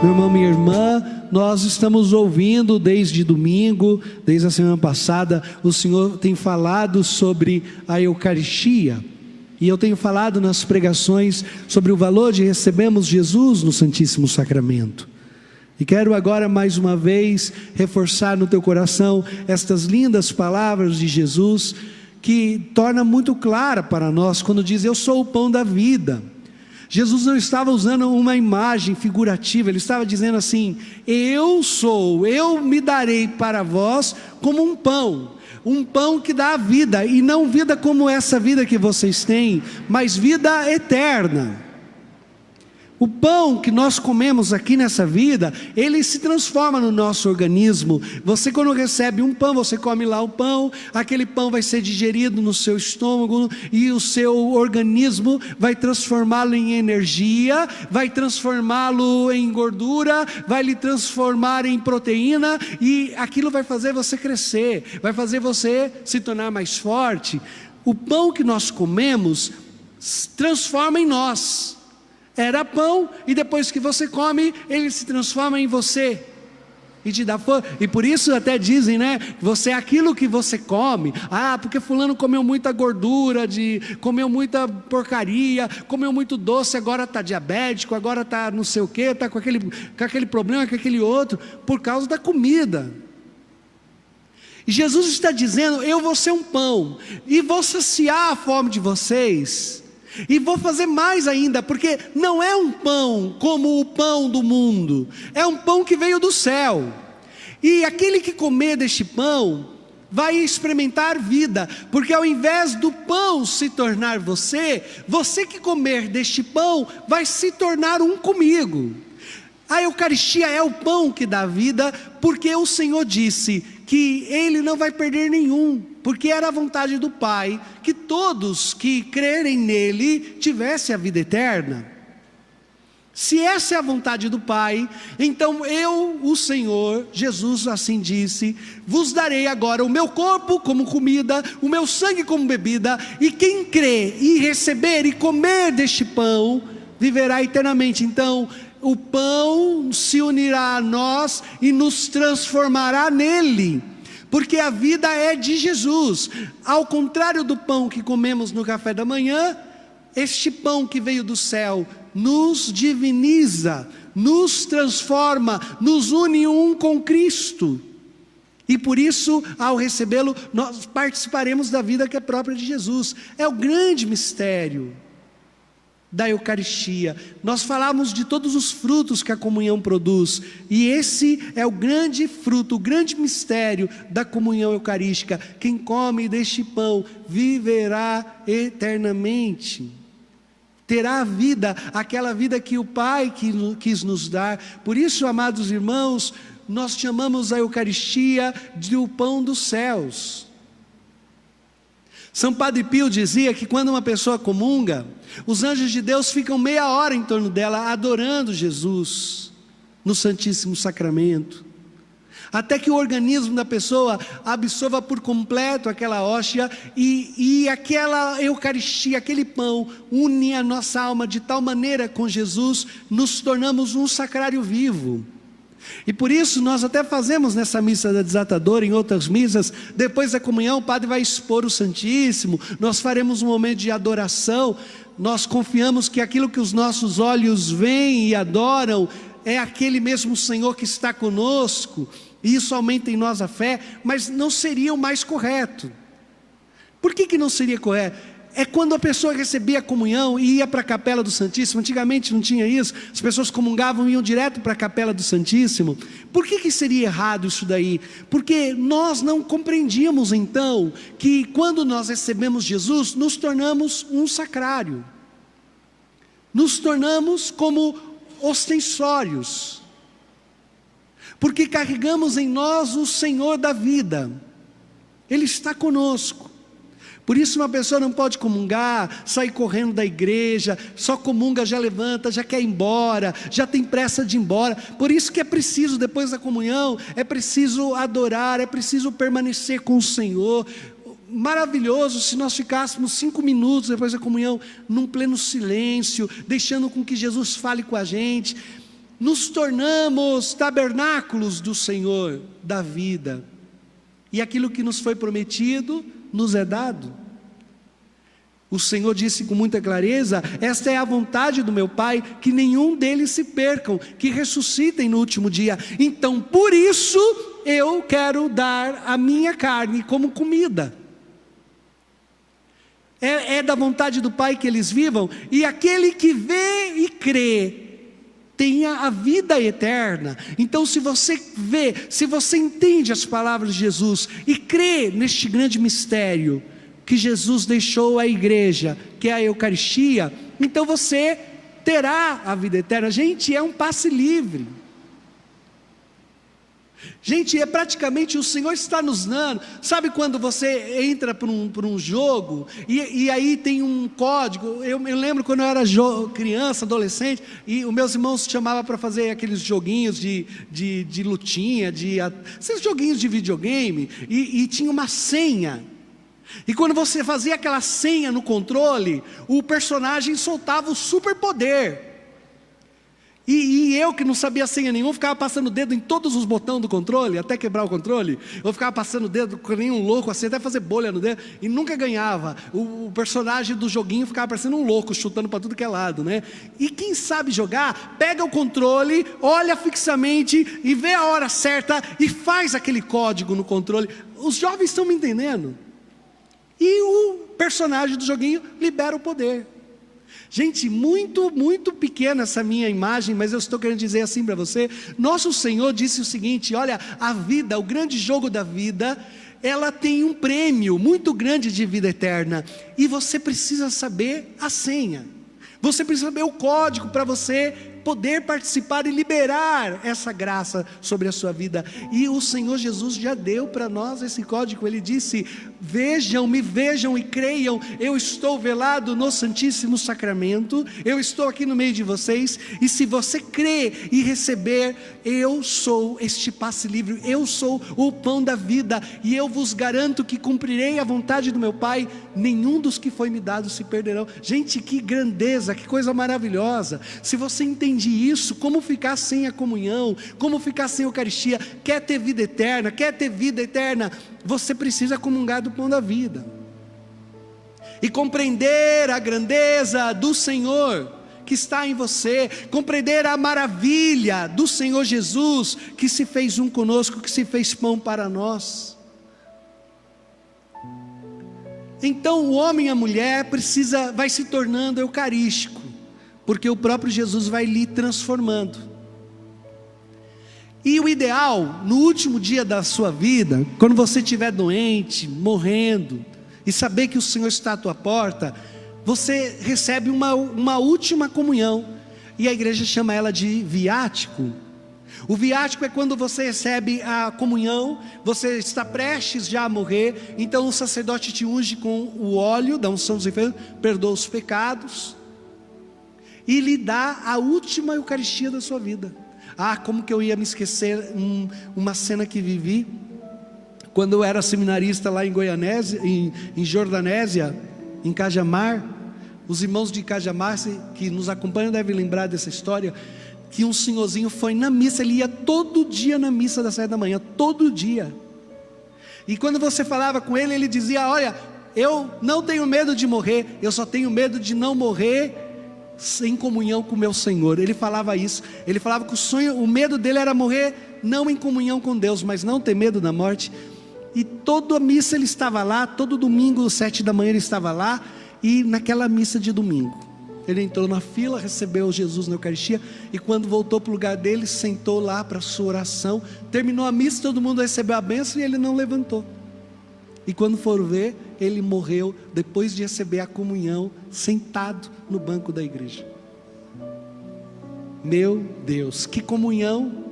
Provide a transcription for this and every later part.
Meu irmão, minha irmã, nós estamos ouvindo desde domingo, desde a semana passada, o Senhor tem falado sobre a Eucaristia. E eu tenho falado nas pregações sobre o valor de recebermos Jesus no Santíssimo Sacramento. E quero agora mais uma vez reforçar no teu coração estas lindas palavras de Jesus, que torna muito clara para nós quando diz: eu sou o pão da vida. Jesus não estava usando uma imagem figurativa, ele estava dizendo assim: eu me darei para vós como um pão que dá a vida, e não vida como essa vida que vocês têm, mas vida eterna. O pão que nós comemos aqui nessa vida, ele se transforma no nosso organismo. Você, quando recebe um pão, você come lá o pão, aquele pão vai ser digerido no seu estômago, e o seu organismo vai transformá-lo em energia, vai transformá-lo em gordura, vai lhe transformar em proteína, e aquilo vai fazer você crescer, vai fazer você se tornar mais forte. O pão que nós comemos transforma em nós. Era pão, e depois que você come, ele se transforma em você e te dá força. E por isso até dizem, né, você é aquilo que você come. Porque fulano comeu muita gordura, comeu muita porcaria, comeu muito doce, agora está diabético, agora está não sei o que, está com aquele problema, com aquele outro, por causa da comida. E Jesus está dizendo: eu vou ser um pão, e vou saciar a fome de vocês. E vou fazer mais ainda, porque não é um pão como o pão do mundo, é um pão que veio do céu. E aquele que comer deste pão vai experimentar vida, porque ao invés do pão se tornar você que comer deste pão vai se tornar um comigo. A Eucaristia é o pão que dá vida, porque o Senhor disse que Ele não vai perder nenhum, porque era a vontade do Pai que todos que crerem nele tivessem a vida eterna. Se essa é a vontade do Pai, então eu, o Senhor, Jesus assim disse: vos darei agora o meu corpo como comida, o meu sangue como bebida, e quem crê e receber e comer deste pão, viverá eternamente. Então, o pão se unirá a nós e nos transformará nele, porque a vida é de Jesus. Ao contrário do pão que comemos no café da manhã, este pão que veio do céu nos diviniza, nos transforma, nos une um com Cristo. E por isso, ao recebê-lo, nós participaremos da vida que é própria de Jesus. É o grande mistério da Eucaristia. Nós falamos de todos os frutos que a comunhão produz, e esse é o grande fruto, o grande mistério da comunhão eucarística. Quem come deste pão viverá eternamente, terá a vida, aquela vida que o Pai quis nos dar. Por isso, amados irmãos, nós chamamos a Eucaristia de o pão dos céus. São Padre Pio dizia que quando uma pessoa comunga, os anjos de Deus ficam meia hora em torno dela, adorando Jesus no Santíssimo Sacramento, até que o organismo da pessoa absorva por completo aquela hóstia, e aquela Eucaristia, aquele pão, une a nossa alma de tal maneira com Jesus, nos tornamos um sacrário vivo. E por isso nós até fazemos nessa missa da desatadora, em outras missas, depois da comunhão o padre vai expor o Santíssimo, nós faremos um momento de adoração. Nós confiamos que aquilo que os nossos olhos veem e adoram é aquele mesmo Senhor que está conosco, e isso aumenta em nós a fé. Mas não seria o mais correto. Por que não seria correto? É quando a pessoa recebia a comunhão e ia para a capela do Santíssimo. Antigamente não tinha isso, as pessoas comungavam e iam direto para a capela do Santíssimo. Por que seria errado isso daí? Porque nós não compreendíamos então que quando nós recebemos Jesus, nos tornamos um sacrário, nos tornamos como ostensórios, porque carregamos em nós o Senhor da vida, Ele está conosco. Por isso uma pessoa não pode comungar, sair correndo da igreja, só comunga, já levanta, já quer ir embora, já tem pressa de ir embora. Por isso que é preciso, depois da comunhão, é preciso adorar, é preciso permanecer com o Senhor. Maravilhoso se nós ficássemos 5 minutos depois da comunhão, num pleno silêncio, deixando com que Jesus fale com a gente. nos tornamos tabernáculos do Senhor da vida, e aquilo que nos foi prometido nos é dado. O Senhor disse com muita clareza: esta é a vontade do meu Pai, que nenhum deles se percam, que ressuscitem no último dia. Então por isso eu quero dar a minha carne como comida. É da vontade do Pai que eles vivam, e aquele que vê e crê tenha a vida eterna. Então se você vê, se você entende as palavras de Jesus e crê neste grande mistério que Jesus deixou à igreja, que é a Eucaristia, então você terá a vida eterna. Gente, é um passe livre. Gente, é praticamente o Senhor está nos dando. Sabe quando você entra para um jogo e aí tem um código? Eu lembro quando eu era criança, adolescente, e os meus irmãos chamavam para fazer aqueles joguinhos de lutinha, esses joguinhos de videogame, e tinha uma senha. E quando você fazia aquela senha no controle, o personagem soltava o superpoder. E eu, que não sabia senha nenhuma, ficava passando o dedo em todos os botões do controle, até quebrar o controle. Eu ficava passando o dedo com nenhum louco, assim, até fazer bolha no dedo, e nunca ganhava. O personagem do joguinho ficava parecendo um louco, chutando para tudo que é lado, né? E quem sabe jogar, pega o controle, olha fixamente e vê a hora certa e faz aquele código no controle. Os jovens estão me entendendo? E o personagem do joguinho libera o poder. Gente, muito, muito pequena essa minha imagem, mas eu estou querendo dizer assim para você. Nosso Senhor disse o seguinte: olha, a vida, o grande jogo da vida, ela tem um prêmio muito grande de vida eterna, e você precisa saber a senha, você precisa saber o código para você poder participar e liberar essa graça sobre a sua vida. E o Senhor Jesus já deu para nós esse código. Ele disse: vejam, me vejam e creiam, eu estou velado no Santíssimo Sacramento, eu estou aqui no meio de vocês, e se você crer e receber, eu sou este passe livre, eu sou o pão da vida, e eu vos garanto que cumprirei a vontade do meu Pai, nenhum dos que foi me dado se perderão. Gente, que grandeza, que coisa maravilhosa. Se você entende isso, como ficar sem a comunhão, como ficar sem a Eucaristia? Quer ter vida eterna? Quer ter vida eterna? Você precisa comungar do pão da vida e compreender a grandeza do Senhor que está em você, compreender a maravilha do Senhor Jesus, que se fez um conosco, que se fez pão para nós. Então o homem e a mulher vai se tornando eucarístico, porque o próprio Jesus vai lhe transformando. E o ideal, no último dia da sua vida, quando você estiver doente, morrendo, e saber que o Senhor está à tua porta, você recebe uma última comunhão, e a igreja chama ela de viático. O viático é quando você recebe a comunhão, você está prestes já a morrer, então o sacerdote te unge com o óleo da unção dos enfermos, perdoa os pecados, e lhe dá a última Eucaristia da sua vida. Ah, como que eu ia me esquecer uma cena que vivi quando eu era seminarista lá em Goianésia, em Jordanésia, em Cajamar. Os irmãos de Cajamar que nos acompanham devem lembrar dessa história, que um senhorzinho foi na missa, ele ia todo dia na missa das 7 da manhã, todo dia. E quando você falava com ele, ele dizia: olha, eu não tenho medo de morrer, eu só tenho medo de não morrer sem comunhão com o meu Senhor. Ele falava isso, ele falava que o medo dele era morrer não em comunhão com Deus, mas não ter medo da morte. E toda missa ele estava lá, todo domingo às 7 da manhã ele estava lá, e naquela missa de domingo, ele entrou na fila, recebeu Jesus na Eucaristia, e quando voltou para o lugar dele, sentou lá para a sua oração, terminou a missa, todo mundo recebeu a bênção e ele não levantou. E quando for ver, ele morreu depois de receber a comunhão, sentado no banco da igreja. Meu Deus, que comunhão,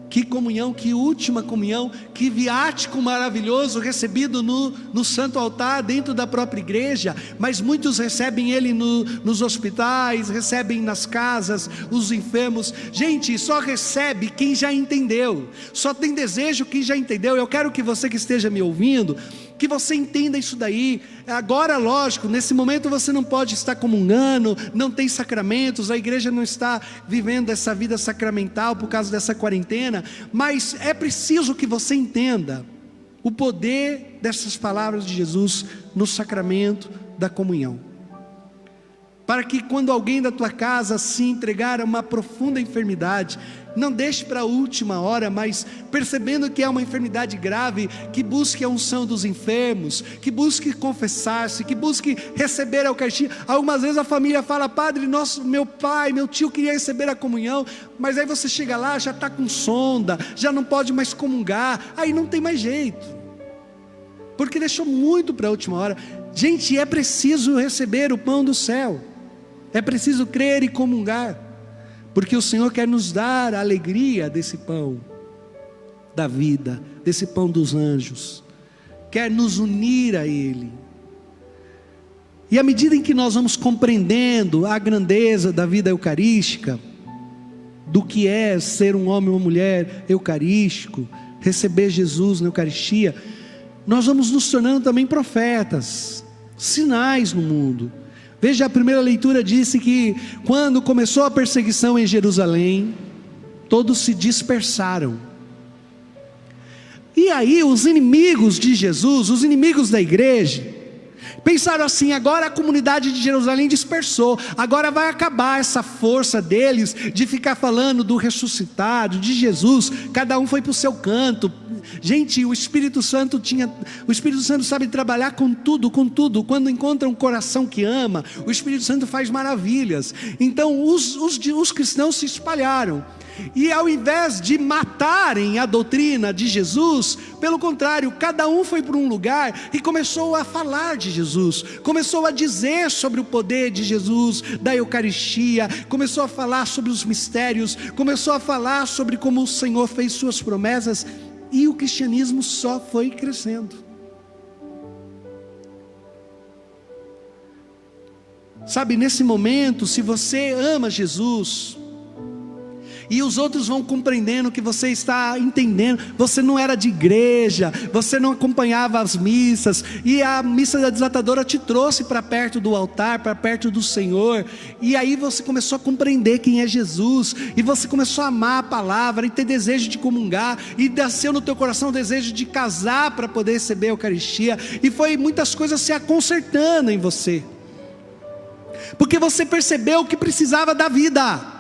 que última comunhão, que viático maravilhoso recebido no santo altar, dentro da própria igreja. Mas muitos recebem ele nos hospitais, recebem nas casas, os enfermos. Gente, só recebe quem já entendeu, só tem desejo quem já entendeu. Eu quero que você que esteja me ouvindo, que você entenda isso daí. Agora, lógico, nesse momento você não pode estar comungando, não tem sacramentos, a igreja não está vivendo essa vida sacramental por causa dessa quarentena, mas é preciso que você entenda o poder dessas palavras de Jesus no sacramento da comunhão, para que quando alguém da tua casa se entregar a uma profunda enfermidade, não deixe para a última hora, mas percebendo que é uma enfermidade grave, que busque a unção dos enfermos, que busque confessar-se, que busque receber a Eucaristia. Algumas vezes a família fala: padre, meu pai, meu tio queria receber a comunhão, mas aí você chega lá, já está com sonda, já não pode mais comungar, aí não tem mais jeito, porque deixou muito para a última hora. Gente, é preciso receber o pão do céu, é preciso crer e comungar, porque o Senhor quer nos dar a alegria desse pão da vida, desse pão dos anjos, quer nos unir a Ele. E à medida em que nós vamos compreendendo a grandeza da vida eucarística, do que é ser um homem ou uma mulher eucarístico, receber Jesus na Eucaristia, nós vamos nos tornando também profetas, sinais no mundo. Veja, a primeira leitura disse que quando começou a perseguição em Jerusalém, todos se dispersaram. E aí os inimigos de Jesus, os inimigos da igreja, pensaram assim: agora a comunidade de Jerusalém dispersou, agora vai acabar essa força deles de ficar falando do ressuscitado, de Jesus, cada um foi para o seu canto. Gente, o Espírito Santo sabe trabalhar com tudo, quando encontra um coração que ama, o Espírito Santo faz maravilhas. Então os cristãos se espalharam, e ao invés de matarem a doutrina de Jesus, pelo contrário, cada um foi para um lugar e começou a falar de Jesus, começou a dizer sobre o poder de Jesus, da Eucaristia, começou a falar sobre os mistérios, começou a falar sobre como o Senhor fez suas promessas, e o cristianismo só foi crescendo. Sabe, nesse momento, se você ama Jesus, e os outros vão compreendendo que você está entendendo, você não era de igreja, você não acompanhava as missas, e a missa da desatadora te trouxe para perto do altar, para perto do Senhor, e aí você começou a compreender quem é Jesus, e você começou a amar a palavra, e ter desejo de comungar, e nasceu no teu coração o desejo de casar para poder receber a Eucaristia, e foi muitas coisas se aconsertando em você, porque você percebeu que precisava da vida.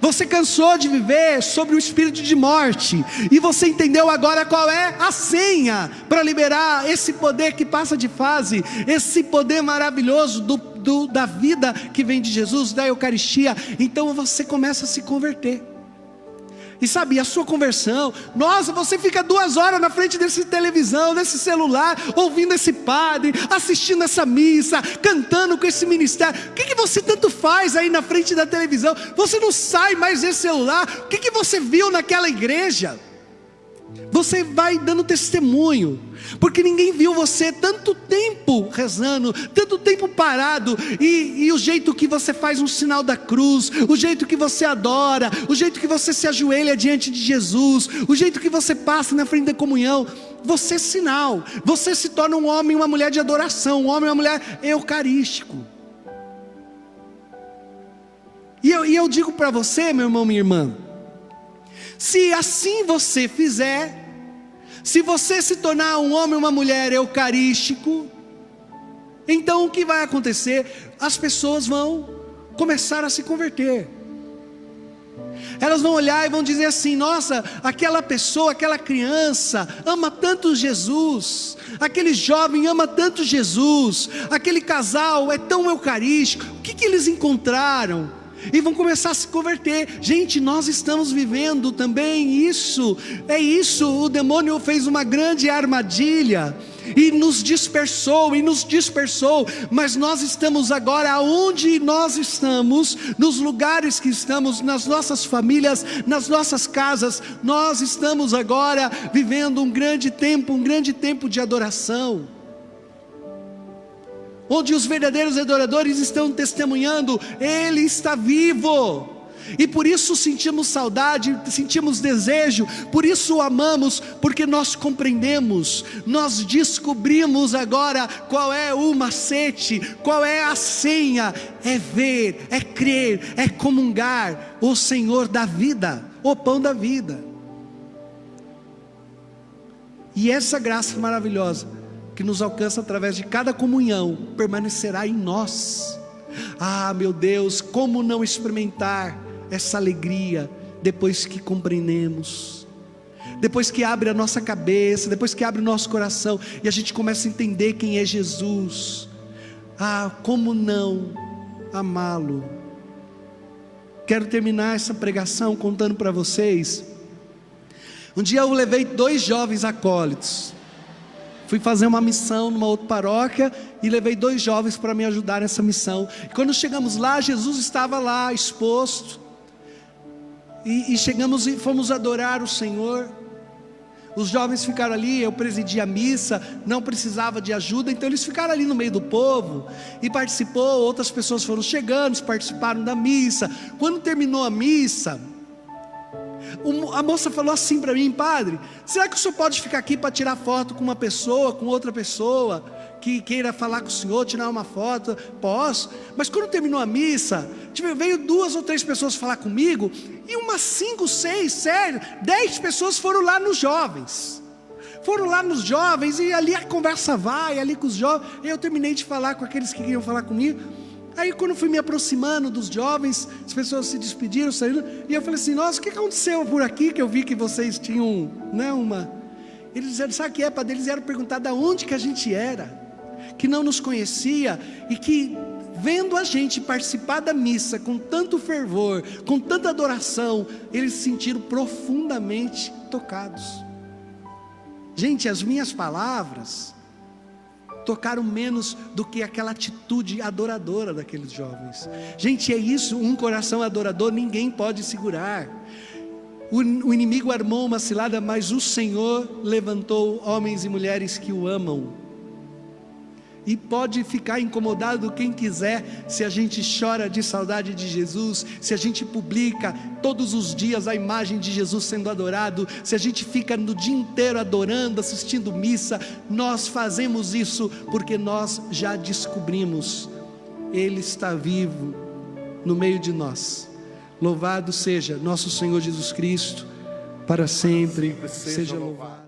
Você cansou de viver sobre o espírito de morte, e você entendeu agora qual é a senha para liberar esse poder que passa de fase, esse poder maravilhoso da vida que vem de Jesus, da Eucaristia. Então você começa a se converter. E sabe, a sua conversão, nossa, você fica 2 horas na frente desse televisão, desse celular, ouvindo esse padre, assistindo essa missa, cantando com esse ministério. O que você tanto faz aí na frente da televisão? Você não sai mais desse celular. O que você viu naquela igreja? Você vai dando testemunho, porque ninguém viu você tanto tempo rezando, tanto tempo parado, e o jeito que você faz um sinal da cruz, o jeito que você adora, o jeito que você se ajoelha diante de Jesus, o jeito que você passa na frente da comunhão, você é sinal, você se torna um homem e uma mulher de adoração, um homem e uma mulher eucarístico. E eu digo para você, meu irmão, minha irmã, se assim você fizer, se você se tornar um homem ou uma mulher eucarístico, então o que vai acontecer? As pessoas vão começar a se converter. Elas vão olhar e vão dizer assim: nossa, aquela pessoa, aquela criança ama tanto Jesus, aquele jovem ama tanto Jesus, aquele casal é tão eucarístico, o que eles encontraram? E vão começar a se converter. Gente, nós estamos vivendo também isso. É isso, o demônio fez uma grande armadilha e nos dispersou, mas nós estamos agora onde nós estamos, nos lugares que estamos, nas nossas famílias, nas nossas casas, nós estamos agora vivendo um grande tempo de adoração, onde os verdadeiros adoradores estão testemunhando: Ele está vivo, e por isso sentimos saudade, sentimos desejo, por isso o amamos, porque nós compreendemos, nós descobrimos agora qual é o macete, qual é a senha: é ver, é crer, é comungar o Senhor da vida, o pão da vida. E essa graça maravilhosa que nos alcança através de cada comunhão permanecerá em nós. Ah, meu Deus, como não experimentar essa alegria depois que compreendemos, depois que abre a nossa cabeça, depois que abre o nosso coração e a gente começa a entender quem é Jesus. Ah, como não amá-lo? Quero terminar essa pregação contando para vocês. Um dia eu levei 2 jovens acólitos, fui fazer uma missão numa outra paróquia e levei 2 jovens para me ajudar nessa missão. E quando chegamos lá, Jesus estava lá exposto, e chegamos e fomos adorar o Senhor. Os jovens ficaram ali, eu presidi a missa, não precisava de ajuda, então eles ficaram ali no meio do povo, e outras pessoas foram chegando, participaram da missa. Quando terminou a missa, a moça falou assim para mim: padre, será que o senhor pode ficar aqui para tirar foto com uma pessoa, com outra pessoa que queira falar com o senhor, tirar uma foto? Posso. Mas quando terminou a missa, veio 2 ou 3 pessoas falar comigo, e umas 5, 6, 7, 10 pessoas foram lá nos jovens. E ali a conversa vai, ali com os jovens. Eu terminei de falar com aqueles que queriam falar comigo. Aí quando fui me aproximando dos jovens, as pessoas se despediram, saíram, e eu falei assim: nossa, o que aconteceu por aqui, que eu vi que vocês tinham, né, Eles disseram: sabe o que é, padre? Eles vieram perguntar de onde que a gente era, que não nos conhecia, e que vendo a gente participar da missa com tanto fervor, com tanta adoração, eles se sentiram profundamente tocados. Gente, as minhas palavras tocaram menos do que aquela atitude adoradora daqueles jovens. Gente, é isso, um coração adorador ninguém pode segurar. O inimigo armou uma cilada, mas o Senhor levantou homens e mulheres que o amam. E pode ficar incomodado quem quiser, se a gente chora de saudade de Jesus, se a gente publica todos os dias a imagem de Jesus sendo adorado, se a gente fica no dia inteiro adorando, assistindo missa. Nós fazemos isso porque nós já descobrimos: Ele está vivo no meio de nós. Louvado seja nosso Senhor Jesus Cristo, para sempre seja louvado.